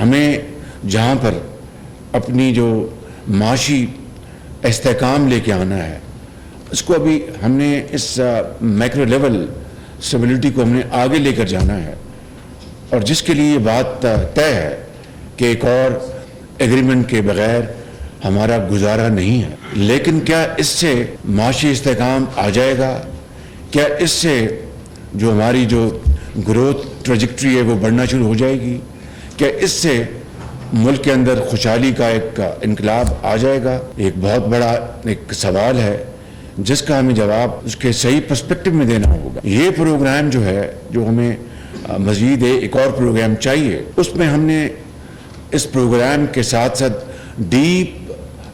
हमें जहाँ पर अपनी जो माशी इस्तेहकाम लेके आना है, इसको अभी हमने इस मैक्रो लेवल स्टेबिलिटी को हमने आगे लेकर जाना है, और जिसके लिए ये बात तय है कि एक और एग्रीमेंट के बगैर हमारा गुजारा नहीं है। लेकिन क्या इससे माशी इस्तेहकाम आ जाएगा? क्या इससे जो हमारी जो ग्रोथ ट्रेजेक्ट्री है वो बढ़ना शुरू हो जाएगी? क्या इससे मुल्क के अंदर खुशहाली का एक इनकलाब आ जाएगा? एक बहुत बड़ा एक सवाल है जिसका हमें जवाब उसके सही पर्सपेक्टिव में देना होगा। ये प्रोग्राम जो है, जो हमें मजीद एक और प्रोग्राम चाहिए, उसमें हमने इस प्रोग्राम के साथ साथ डीप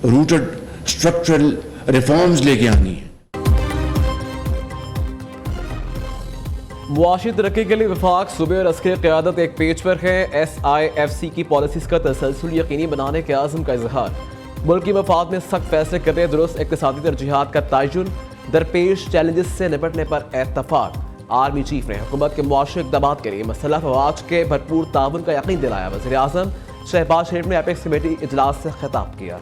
रूटेड स्ट्रक्चरल रिफॉर्म्स लेके आनी है। मुआशी तरक्की के लिए वफाक सूबे और अस्करी क़यादत एक पेज पर है। SIFC की पॉलिसीज़ का तसलसल यकीनी बनाने के आज़म का इजहार। मुल्क की मफाद में सख्त फैसले करते दुरुस्त इक़्तिसादी तरजीहात का तयन। दरपेश चैलेंजेस से निपटने पर एतफाक। आर्मी चीफ ने हुकूमत के मुआशी इक़दामात के लिए मसला फवाज के भरपूर ताउन का यकीन दिलाया। वज़ीर आज़म शहबाज शरीफ ने एपेक्स कमेटी इजलास से खिताब किया।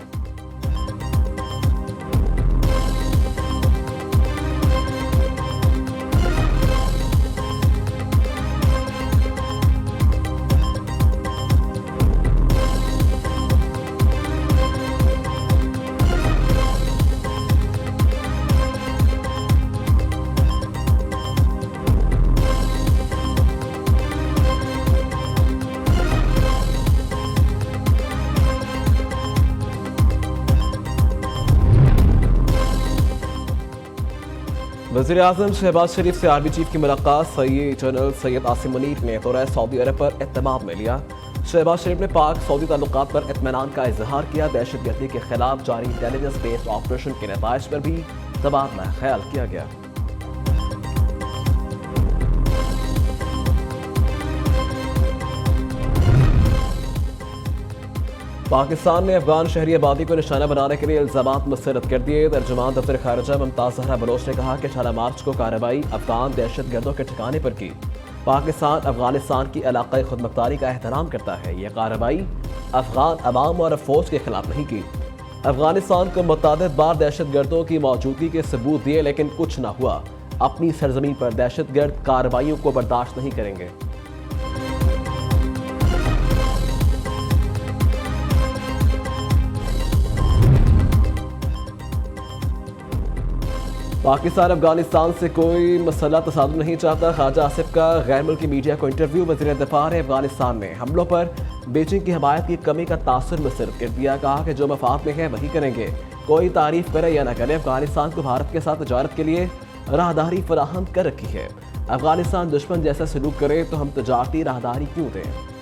वज़ीर आज़म शहबाज शरीफ से आर्मी चीफ की मुलाकात। सैयद जनरल सैयद आसिम मुनीर ने दौरा सऊदी अरब पर इत्तेमाम में लिया। शहबाज शरीफ ने पाक सऊदी ताल्लुकात पर इत्मीनान का इजहार किया। दहशतगर्दी के खिलाफ जारी इंटेलिजेंस बेस्ड ऑपरेशन के नताइज पर भी तबादला ख्याल किया गया। पाकिस्तान ने अफगान शहरी आबादी को निशाना बनाने के लिए इल्जामात मुस्तरद कर दिए। तर्जुमान दफ्तर खारजा मुमताज जहरा बलोच ने कहा कि 18 मार्च को कार्रवाई अफगान दहशतगर्दों के ठिकाने पर की। पाकिस्तान अफगानिस्तान की इलाकाई खुदमुख्तारी का एहतराम करता है। यह कार्रवाई अफगान अवाम और फौज के खिलाफ नहीं की। अफगानिस्तान को मुतअद्दिद बार दहशतगर्दों की मौजूदगी के सबूत दिए, लेकिन कुछ न हुआ। अपनी सरजमीन पर दहशतगर्द कार्रवाइयों को बर्दाश्त नहीं करेंगे। पाकिस्तान अफगानिस्तान से कोई मसला तसादुम नहीं चाहता। ख्वाजा आसिफ का गैर मुल्की मीडिया को इंटरव्यू। वज़ीर दिफा ने अफगानिस्तान में हमलों पर बीजिंग की हमायत की कमी का तासुर मुस्तरद कर दिया। कहा कि जो मफाद में है वही करेंगे, कोई तारीफ करे या न करे। अफगानिस्तान को भारत के साथ तजारत के लिए राहदारी फराहम कर रखी है। अफगानिस्तान दुश्मन जैसा सलूक करे तो हम तजारती राहदारी क्यों दें।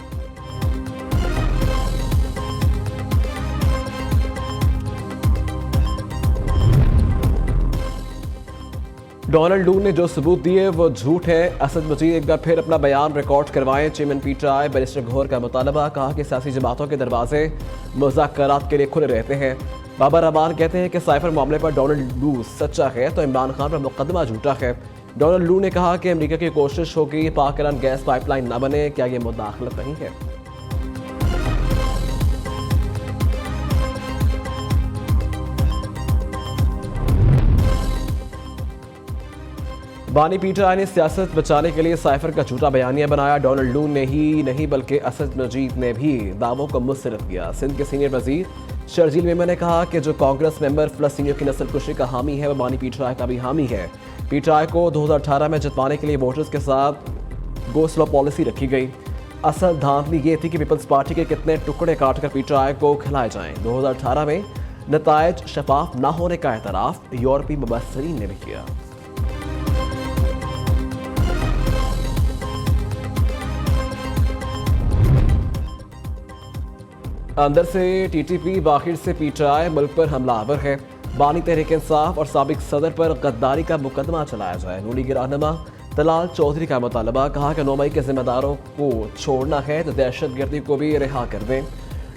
डोनाल्ड लू ने जो सबूत दिए वो झूठ है। असद मजीद एक बार फिर अपना बयान रिकॉर्ड करवाएं। चेयरमैन PTI बैरिस्टर घोर का मुतालबा। कहा कि सियासी जमातों के दरवाजे मुज़ाकरात के लिए खुले रहते हैं। बाबर रहमान कहते हैं कि साइफर मामले पर डोनाल्ड लू सच्चा है तो इमरान खान पर मुकदमा झूठा है। डोनाल्ड लू ने कहा कि अमेरिका की कोशिश होगी पाक ईरान गैस पाइपलाइन न बने। क्या ये मुदाखलत नहीं है? बानी PTI ने सियासत बचाने के लिए साइफर का झूठा बयानिया बनाया। डोनाल्ड लू ने ही नहीं बल्कि असद मजीद ने भी दावों को मुस्तरद किया। सिंध के सीनियर वजीर शर्जील मेमन ने कहा कि जो कांग्रेस मेंबर फलस्तीनियों की नस्ल कुशी का हामी है वो बानी PTI का भी हामी है। PTI को 2018 में जितवाने के लिए वोटर्स के साथ गो स्लो पॉलिसी रखी गई। असल धांधली ये थी कि पीपल्स पार्टी के कितने टुकड़े काटकर PTI को खिलाए जाएं। 2018 में नतायज शफाफ न होने का एतराफ यूरोपीय मुबस्सिरीन ने भी किया। अंदर से TTP बाहर से PTI मुल्क पर हमलावर है। बानी तहरीक इंसाफ और साबिक सदर पर गद्दारी का मुकदमा चलाया जाए। नूनी की रहनुमा तलाल चौधरी का मुतालबा। कहा कि 9 मई के जिम्मेदारों को छोड़ना है तो दहशतगर्दी को भी रिहा कर दें।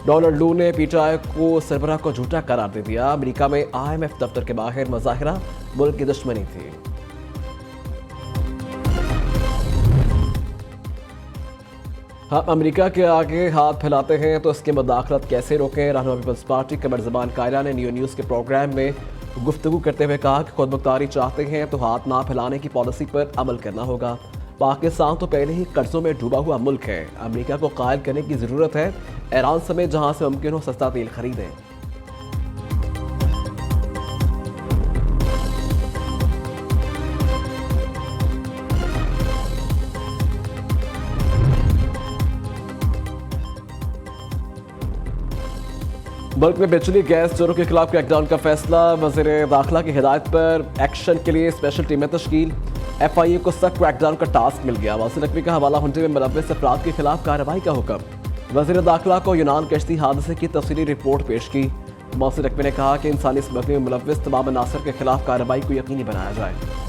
डोनाल्ड लू ने PTI को सरबराह को झूठा करार दे दिया। अमेरिका में IMF दफ्तर के बाहर मुजाहिरा मुल्क की दुश्मनी थी। हम अमेरिका के आगे हाथ फैलाते हैं तो इसकी मुदाखलत कैसे रोकें। रहनुमा पीपल्स पार्टी कमर ज़बान कायरा ने न्यू न्यूज़ के प्रोग्राम में गुफ्तगू करते हुए कहा कि खुद मुख्तारी चाहते हैं तो हाथ ना फैलाने की पॉलिसी पर अमल करना होगा। पाकिस्तान तो पहले ही कर्जों में डूबा हुआ मुल्क है, अमेरिका को कायल करने की ज़रूरत है। ईरान समेत जहां से मुमकिन हो सस्ता तेल खरीदें। मुल्क में बिजली गैस चोरों के खिलाफ क्रैकडाउन का फैसला। वज़ीर दाखिला की हिदायत पर एक्शन के लिए स्पेशल टीमें तश्कील। FIA को सख्त क्रैकडाउन का टास्क मिल गया। वासिल नकवी का हवाला हुंडे में मुलव्वस अफराद के खिलाफ कार्रवाई का हुक्म। वज़ीर दाखिला को यूनान कश्ती हादसे की तफसीली रिपोर्ट पेश की। वासिल नकवी ने कहा कि इंसानी स्मगलिंग में मुलव्वस तमाम अनासर के खिलाफ कार्रवाई को यकीनी बनाया जाए।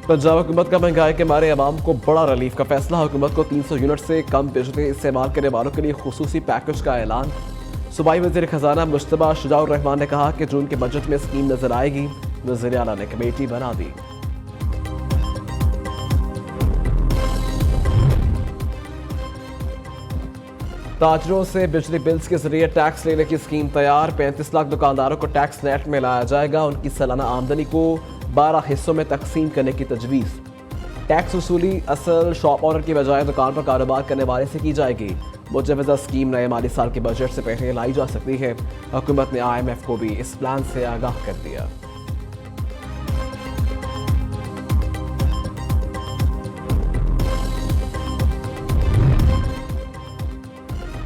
पंजाब हुकूमत का महंगाई के मारे अवाम को बड़ा रिलीफ का फैसला। हुकूमत को 300 यूनिट से कम बिजली इस्तेमाल करने वालों के लिए खुसूसी पैकेज का ऐलान। सूबाई वज़ीर खजाना मुश्तबा शुजाउर रहमान ने कहा कि जून के बजट में स्कीम नजर आएगी। वज़ीर आला ने कमेटी बना दी। ताजरों से बिजली बिल्स के जरिए टैक्स लेने की स्कीम तैयार। 35 लाख दुकानदारों को टैक्स नेट में लाया जाएगा। उनकी सालाना आमदनी को 12 हिस्सों में तकसीम करने की तजवीज़। टैक्स वसूली असल शॉप ऑनर की बजाय दुकान पर कारोबार करने वाले से की जाएगी। मुजवजा स्कीम नए माली साल के बजट से पहले लाई जा सकती है। हुकूमत ने IMF को भी इस प्लान से आगाह कर दिया।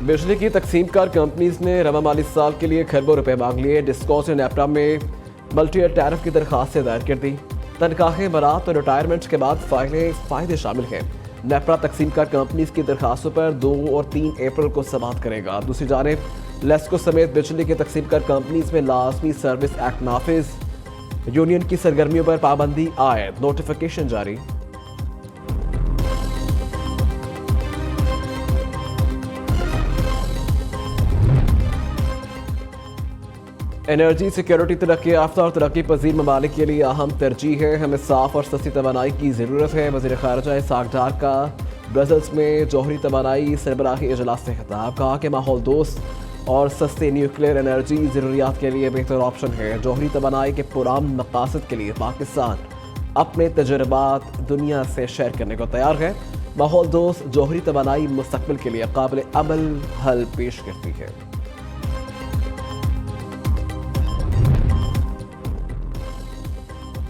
बिजली की तकसीमकार कंपनीज ने रवा माली साल के लिए खरबों रुपए मांग लिए। डिस्कॉस ने नेपरा में मल्टी ईयर टैरिफ की दरखास्तें दायर कर दी। तनख्वाहें, बरात और रिटायरमेंट के बाद फायदे शामिल हैं। नेपरा तकसीमकार कंपनीज की दरखास्तों पर 2 और 3 अप्रैल को समाअत करेगा। दूसरी जानिब लेस्को समेत बिजली की तकसीमकार कंपनीज में लाजमी सर्विस एक्ट नाफिज। यूनियन की सरगर्मियों पर पाबंदी आयद, नोटिफिकेशन जारी। एनर्जी सिक्योरिटी तरक्की याफ्ता और तरक्की पजीर ममालिक के लिए अहम तरजीह है। हमें साफ और सस्ती तवानाई की ज़रूरत है। वज़ीर ख़ारिजा इसहाक़ डार का ब्रसल्स में जौहरी तवानाई सरबराही इजलास से खिताब। कहा कि माहौल दोस्त और सस्ती न्यूक्लियर एनर्जी ज़रूरियात के लिए बेहतर ऑप्शन है। जौहरी तवानाई के पुरान मकासद के लिए पाकिस्तान अपने तजुर्बात दुनिया से शेयर करने को तैयार है। माहौल दोस्त जौहरी तवानाई मुस्तक़बिल के लिए काबिल अमल हल पेश करती है।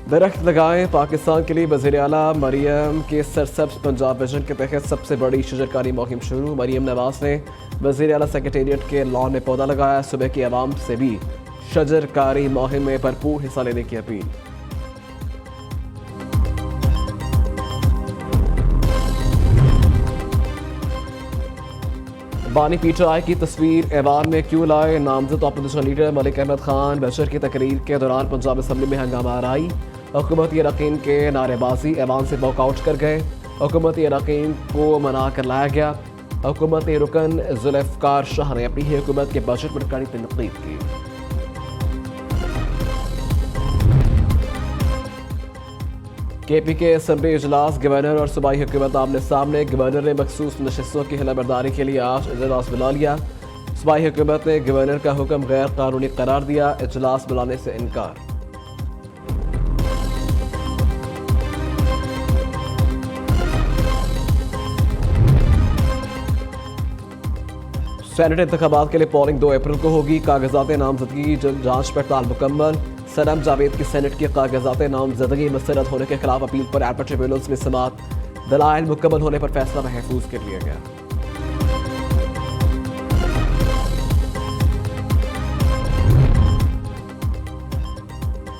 दरख्त लगाएं पाकिस्तान के लिए वज़ीर आला मरियम के सरसब्ज़ पंजाब विजन के तहत सबसे बड़ी शजरकारी मुहिम शुरू। मरियम नवाज ने वज़ीर आला सेक्रेटेरिएट के लॉन में पौधा लगाया। सुबह की आवाम से भी शजरकारी मुहिम में भरपूर हिस्सा लेने की अपील। बानी PTI की तस्वीर ऐवान में क्यों लाए। नामजद अपोजिशन लीडर मलिक अहमद खान बशर की तकरीर के दौरान पंजाब असम्बली में हंगामा आराई। हुकूमती अरकान के नारेबाजी ऐवान से वॉकआउट कर गए। हुकूमती अरकान को मना कर लाया गया। हुकूमती रुकन जुल्फ़िकार शाह ने अपनी हुकूमत के बजट पर कड़ी तनकीद की। KP के असम्बली इजलास गवर्नर और सूबाई हुकूमत आमने सामने। गवर्नर ने मखसूस नशस्तों की हिलाबरदारी के लिए आज इजलास बुला लिया। सूबाई हुकूमत ने गवर्नर का हुक्म गैर कानूनी करार दिया। इजलास बुलाने से इनकार। सेनेट इंतखाबात के लिए पोलिंग 2 अप्रैल को होगी। कागजात नामजदगी की जांच पड़ताल मुकम्मल। सनम जावेद की सेनेट के कागजात नामजदगी मुस्तरद होने के खिलाफ अपील पर एपल ट्रिब्यूनल्स में समाअत। दलाइल मुकम्मल होने पर फैसला महफूज कर लिया गया।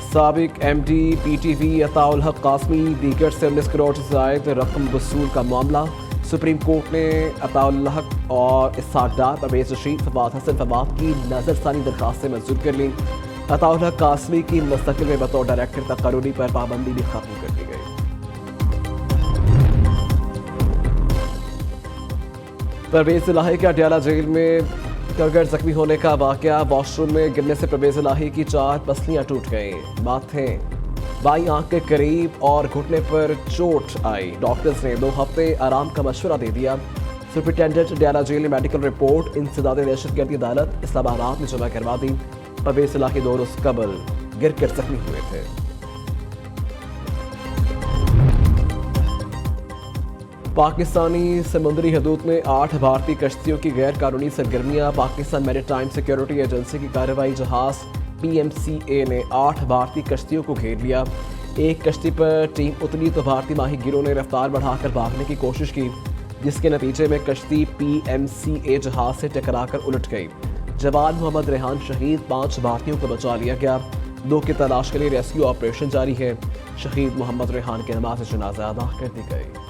साबिक MD PTV अताउल हक कासमी दीगर से 19 करोड़ से ज़ायद रकम वसूल का मामला। सुप्रीम कोर्ट ने अताउल हक और इसहाक़ डार, परवेज़ रशीद, फवाद हसन फवाद की नज़रसानी दरखास्तें मंजूर कर लीं। अताउल हक कासमी की मुस्तकिल में बतौर डायरेक्टर तकर्रुरी पर पाबंदी भी खत्म कर दी गई। परवेज़ इलाही के अडयाला जेल में कारगर जख्मी होने का वाकया, वॉशरूम में गिरने से परवेज इलाही की 4 पसलियां टूट गईं, माथे बाई आंख के करीब और घुटने पर चोट आई। डॉक्टर्स ने 2 हफ्ते आराम का मशवरा दे दिया। सुपरिटेंडेंट डयाला जेल ने मेडिकल रिपोर्ट इंसदाद दहशतगर्दी अदालत इस्लामाबाद में जमा करवा दी। परवेज इलाही 2 रोज कबल गिरकर जख्मी हुए थे। पाकिस्तानी समुद्री हदूद में 8 भारतीय कश्तियों की गैर कानूनी सरगर्मियां। पाकिस्तान मैरीटाइम सिक्योरिटी एजेंसी की कार्रवाई जहाज PMCA ने 8 भारतीय कश्तियों को घेर लिया। एक कश्ती पर टीम उतरी तो भारतीय माहीगिरों ने रफ्तार बढ़ाकर भागने की कोशिश की, जिसके नतीजे में कश्ती PMCA जहाज से टकराकर उलट गई। जवान मोहम्मद रेहान शहीद, 5 भारतीयों को बचा लिया गया। 2 की तलाश के लिए रेस्क्यू ऑपरेशन जारी है। शहीद मोहम्मद रेहान की नमाज जनाजा अदा कर दी गई।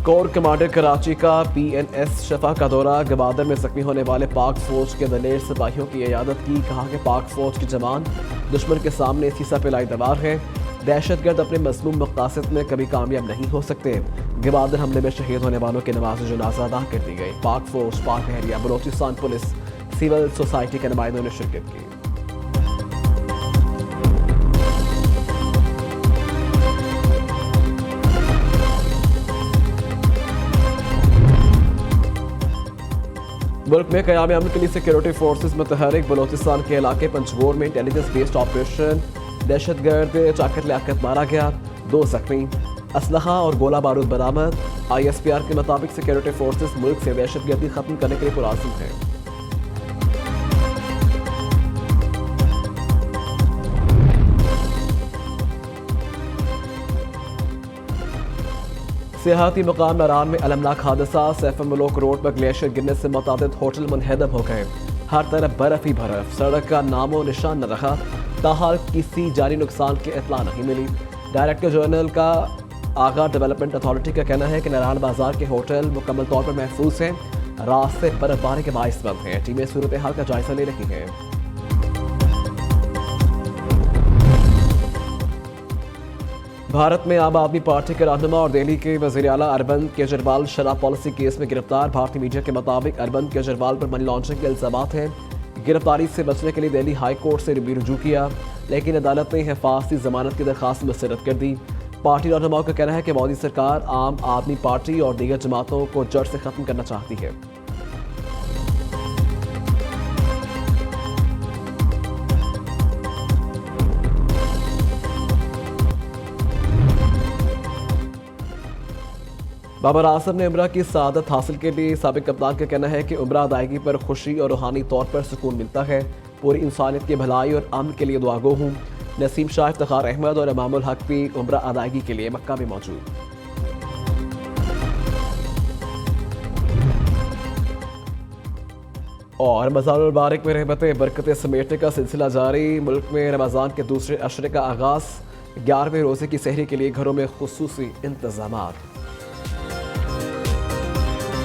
कोर कमांडर कराची का PNS शफा का दौरा। गवादर में जख्मी होने वाले पाक फौज के दलेर सिपाहियों की इयादत की। कहा कि पाक फौज के जवान दुश्मन के सामने सीसा पिलाई दवार है। दहशतगर्द अपने मज़मूम मक़ासद में कभी कामयाब नहीं हो सकते। गवादर हमले में शहीद होने वालों की नमाज जनाजा अदा कर दी गई। पाक फौज, पाक बहरिया, बलोचिस्तान पुलिस, सिविल सोसाइटी के नुमाइंदों ने शिरकत की। मुल्क में क़याम अमन के लिए सिक्योरिटी फोर्सेस मुतहरिक। बलोचिस्तान के इलाके पंचगोर में इंटेलिजेंस बेस्ड ऑपरेशन, दहशतगर्द चाकर लियाकत मारा गया, 2 जख्मी, असलहा और गोला बारूद बरामद। ISPR के मुताबिक सिक्योरिटी फोर्सेस मुल्क से दहशतगर्दी खत्म करने के लिए पुरआज़म है। सियाहती मकाम नारान में अलमनाक हादसा। सैफ-उल-मुल्क रोड पर ग्लेशियर गिरने से मुतादिद होटल मुनहदम हो गए। हर तरफ बर्फ ही बर्फ, सड़क का नामो निशान न रहा। ताहाल किसी जानी नुकसान की इत्तला नहीं मिली। डायरेक्टर जनरल का आगा डेवलपमेंट अथॉरिटी का कहना है कि नारायण बाजार के होटल मुकम्मल तौर पर महफूज हैं। रास्ते बर्फबारी के बाइस बंद हैं। टीमें सूरत हाल का जायजा ले रही हैं। भारत में आम आदमी पार्टी के रहनुमा और दिल्ली के वज़ीर आला अरविंद केजरीवाल शराब पॉलिसी केस में गिरफ्तार। भारतीय मीडिया के मुताबिक अरविंद केजरीवाल पर मनी लॉन्ड्रिंग के इल्जामात हैं। गिरफ्तारी से बचने के लिए दिल्ली हाई कोर्ट से भी रुजू किया, लेकिन अदालत ने हिफाजती जमानत की दरखास्त मुस्तरद कर दी। पार्टी रहनुमाओं का कहना है कि मोदी सरकार आम आदमी पार्टी और दीगर जमातों को जड़ से खत्म करना चाहती है। बाबर आजम ने उम्रा की सआदत हासिल के लिए साबिक कप्तान का कहना है कि उम्रा अदायगी पर खुशी और रूहानी तौर पर सुकून मिलता है। पूरी इंसानियत की भलाई और अमन के लिए दुआगो हूँ। नसीम शाह, इफ्तिखार अहमद और इमामुल हक भी उम्रा अदायगी के लिए मक्का में मौजूद। और रमज़ान मुबारक में रहमतें बरकतें समेटने का सिलसिला जारी। मुल्क में रमज़ान के दूसरे अशरे का आगाज़। 11वें रोज़े की सहरी के लिए घरों में खुसूसी इंतज़ामात।